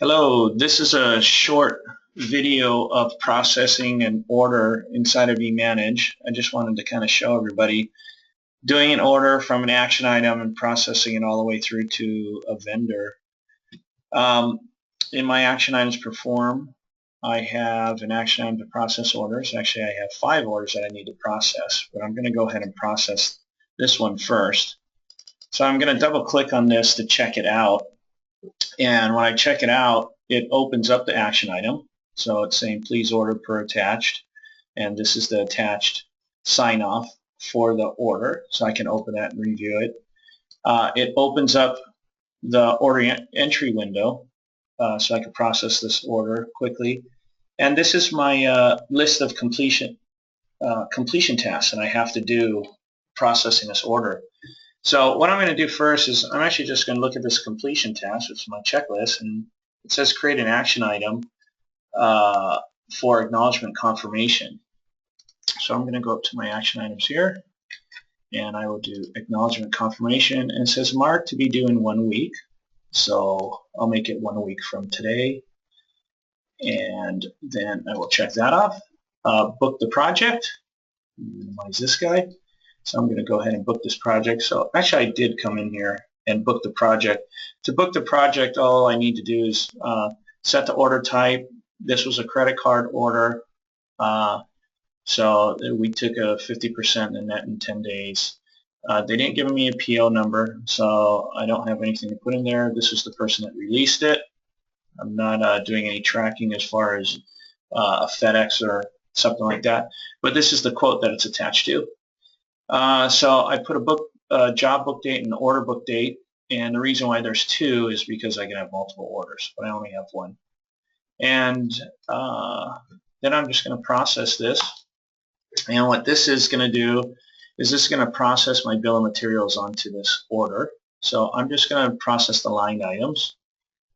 Hello, this is a short video of processing an order inside of eManage. I just wanted to kind of show everybody doing an order from an action item and processing it all the way through to a vendor. Um, in my action items perform, I have an action item to process orders. Actually, I have 5 orders that I need to process, but I'm going to go ahead and process this one first. So I'm going to double click on this to check it out. And when I check it out, it opens up the action item. So it's saying please order per attached. And this is the attached sign off for the order. So I can open that and review it. It opens up the order entry window so I can process this order quickly. And this is my list of completion tasks that I have to do processing this order. So what I'm going to do first is I'm actually just going to look at this completion task, which is my checklist, and it says create an action item for acknowledgement confirmation. So I'm going to go up to my action items here, and I will do acknowledgement confirmation, and it says mark to be due in 1 week. So I'll make it 1 week from today, and then I will check that off. Book the project, minimize this guy. So I'm going to go ahead and book this project. So actually I did come in here and book the project. To book the project, all I need to do is set the order type. This was a credit card order. So we took a 50% in the net in 10 days. They didn't give me a PO number, so I don't have anything to put in there. This is the person that released it. I'm not doing any tracking as far as a FedEx or something like that. But this is the quote that it's attached to. So I put a job book date and an order book date, and the reason why there's 2 is because I can have multiple orders, but I only have 1. And then I'm just going to process this, and what this is going to do is this is going to process my bill of materials onto this order. So I'm just going to process the line items,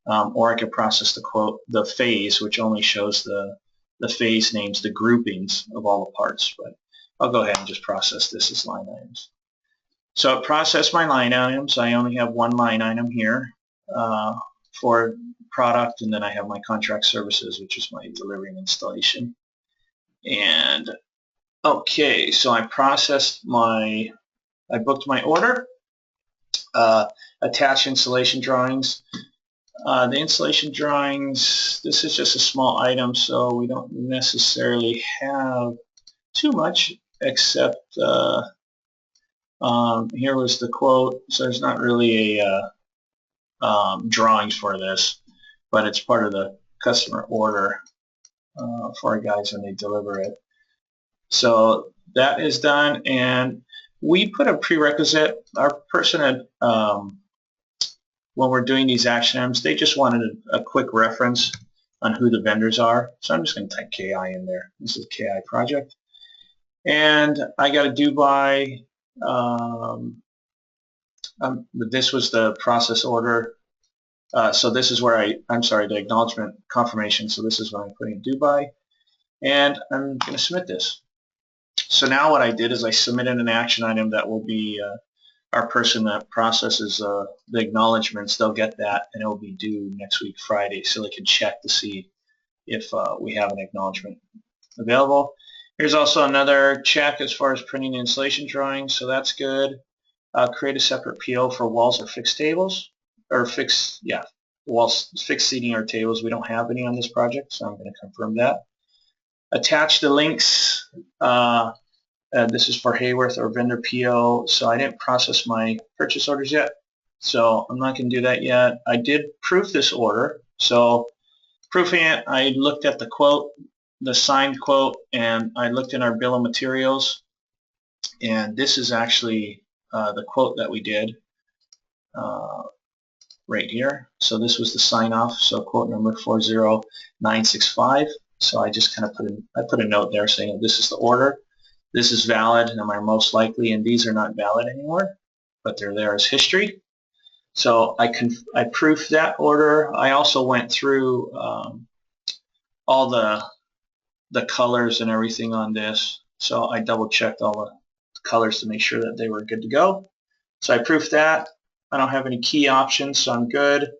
or I could process the phase, which only shows the phase names, the groupings of all the parts. But I'll go ahead and just process this as line items. So I process my line items. I only have 1 line item here for product, and then I have my contract services, which is my delivery and installation. And okay, so I booked my order, attach installation drawings. The installation drawings, this is just a small item, so we don't necessarily have too much, except here was the quote. So there's not really a drawings for this, but it's part of the customer order for our guys when they deliver it. So that is done, and we put a prerequisite. Our person had, when we're doing these action items, they just wanted a quick reference on who the vendors are. So I'm just going to type KI in there. This is KI project. And I got a due by, this was the process order. So this is where I'm sorry, the acknowledgement confirmation. So this is what I'm putting due by. And I'm going to submit this. So now what I did is I submitted an action item that will be our person that processes the acknowledgements. They'll get that, and it will be due next week Friday, so they can check to see if we have an acknowledgement available. Here's also another check as far as printing and installation drawings, so that's good. Create a separate PO for walls or fixed tables, or walls, fixed seating or tables. We don't have any on this project, so I'm going to confirm that. Attach the links. This is for Hayworth or vendor PO, so I didn't process my purchase orders yet, so I'm not going to do that yet. I did proof this order, so proofing it, I looked at the quote, the signed quote, and I looked in our bill of materials, and this is actually the quote that we did right here. So this was the sign off, so quote number 40965. So I just kind of put a note there saying this is the order. This is valid, and my most likely, and these are not valid anymore, but they're there as history. So I proofed that order. I also went through all the colors and everything on this. So I double checked all the colors to make sure that they were good to go. So I proofed that. I don't have any key options, so I'm good.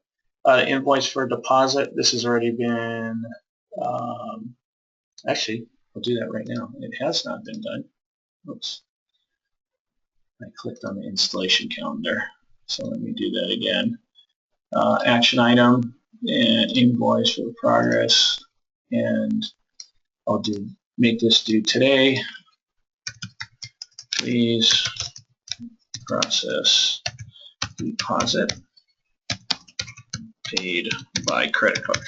Invoice for deposit. This has already been, actually, I'll do that right now. It has not been done. Oops. I clicked on the installation calendar. So let me do that again. Action item and invoice for progress. And I'll make this due today. Please process deposit paid by credit card.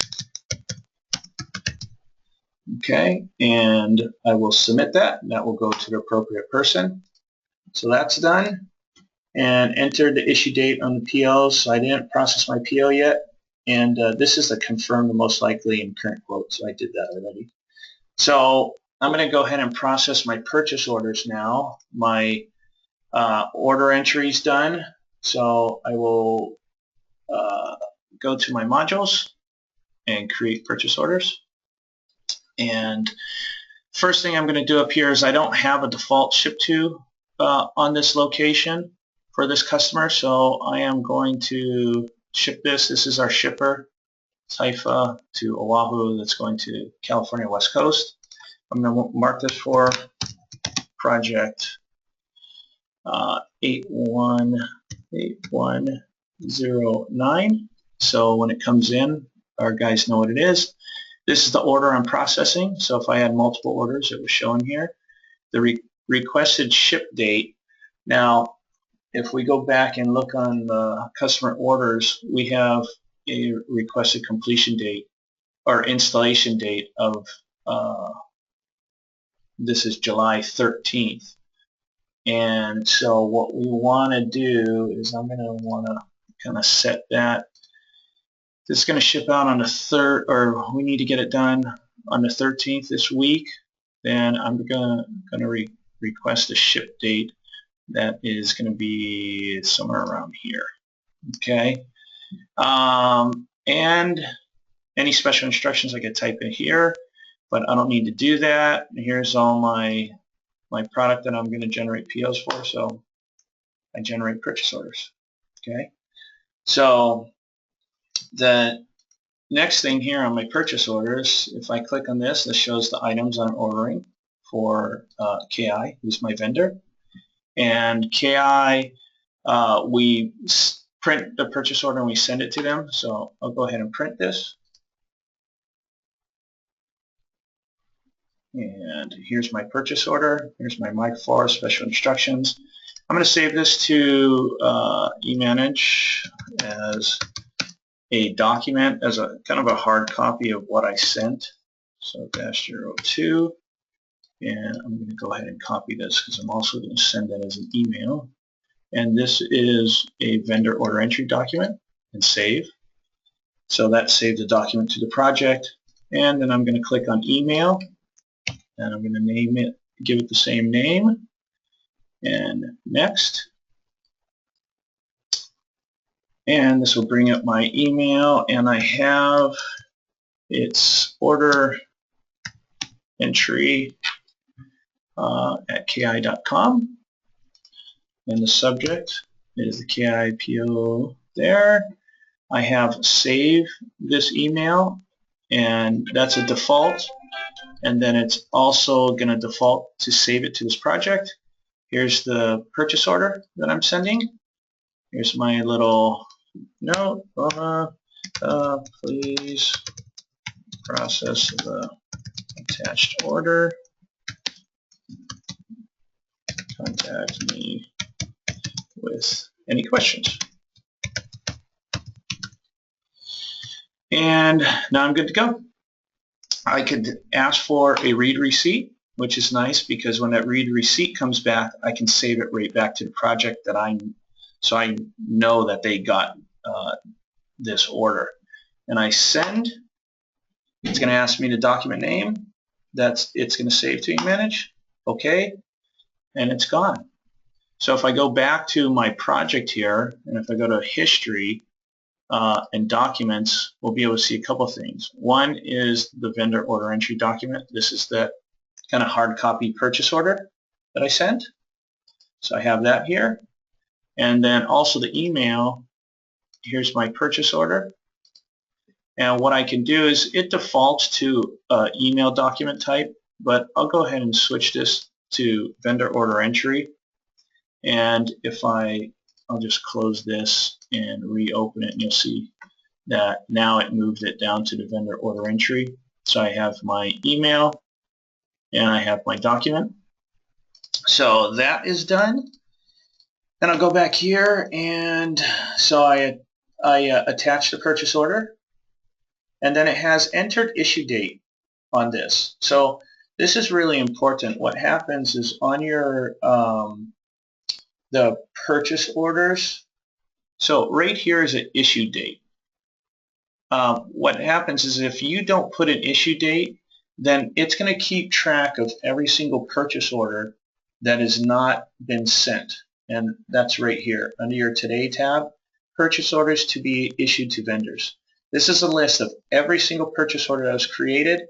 Okay, and I will submit that. That will go to the appropriate person. So that's done. And enter the issue date on the PO. So I didn't process my PO yet. And this is the confirm the most likely and current quote. So I did that already. So I'm going to go ahead and process my purchase orders now. My order entry is done. So I will go to my modules and create purchase orders. And first thing I'm going to do up here is I don't have a default ship to on this location for this customer, so I am going to ship this. This is our shipper, Taifa to Oahu, that's going to California West Coast. I'm going to mark this for project 818109. So when it comes in, our guys know what it is. This is the order I'm processing, so if I had multiple orders, it was shown here. The requested ship date. Now, if we go back and look on the customer orders, we have a requested completion date or installation date of, this is July 13th. And so what we want to do is I'm going to want to kind of set that. This is going to ship out on the 3rd, or we need to get it done on the 13th this week. Then I'm going to request a ship date that is going to be somewhere around here. Okay. And any special instructions I could type in here, but I don't need to do that. And here's all my product that I'm going to generate POs for. So I generate purchase orders. Okay. So the next thing here on my purchase orders, if I click on this, this shows the items I'm ordering for KI, who's my vendor. And KI, we print the purchase order and we send it to them. So I'll go ahead and print this. And here's my purchase order. Here's my MIC4 special instructions. I'm going to save this to eManage as a document, as a kind of a hard copy of what I sent. So -02. And I'm going to go ahead and copy this because I'm also going to send that as an email. And this is a vendor order entry document, and save. So that saved the document to the project. And then I'm going to click on email, and I'm going to name it, give it the same name, and next. And this will bring up my email, and I have its order entry at ki.com, and the subject is the KIPO there. I have save this email, and that's a default, and then it's also going to default to save it to this project. Here's the purchase order that I'm sending. Here's my little note, please process the attached order. Contact me with any questions. And now I'm good to go. I could ask for a read receipt, which is nice because when that read receipt comes back, I can save it right back to the project that so I know that they got this order. And I send. It's going to ask me the document name. It's going to save to eManage. Okay. And it's gone. So if I go back to my project here, and if I go to history and documents, we'll be able to see a couple of things. One is the vendor order entry document. This is that kind of hard copy purchase order that I sent. So I have that here. And then also the email. Here's my purchase order. And what I can do is it defaults to email document type, but I'll go ahead and switch this to vendor order entry. And if I'll just close this and reopen it, and you'll see that now it moved it down to the vendor order entry. So I have my email and I have my document. So that is done. Then I'll go back here, and so I attach the purchase order, and then it has entered issue date on this. So this is really important. What happens is on your the purchase orders, so right here is an issue date. What happens is if you don't put an issue date, then it's going to keep track of every single purchase order that has not been sent. And that's right here under your Today tab, purchase orders to be issued to vendors. This is a list of every single purchase order that was created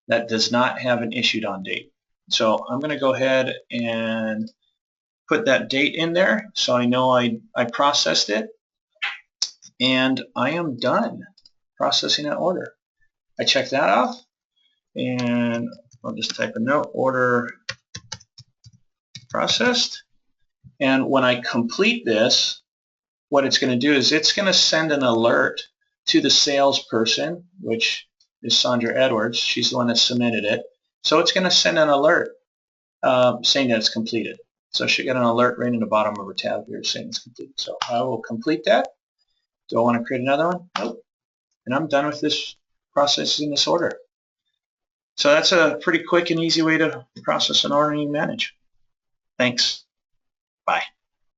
that does not have an issued on date. So I'm going to go ahead and put that date in there so I know I processed it, and I am done processing that order. I check that off, and I'll just type a note, order processed. And when I complete this, what it's going to do is it's going to send an alert to the salesperson, which is Sandra Edwards. She's the one that submitted it. So it's going to send an alert saying that it's completed. So she'll get an alert right in the bottom of her tab here saying it's complete. So I will complete that. Do I want to create another one? Nope. And I'm done with this processing this order. So that's a pretty quick and easy way to process an order and manage. Thanks. Bye.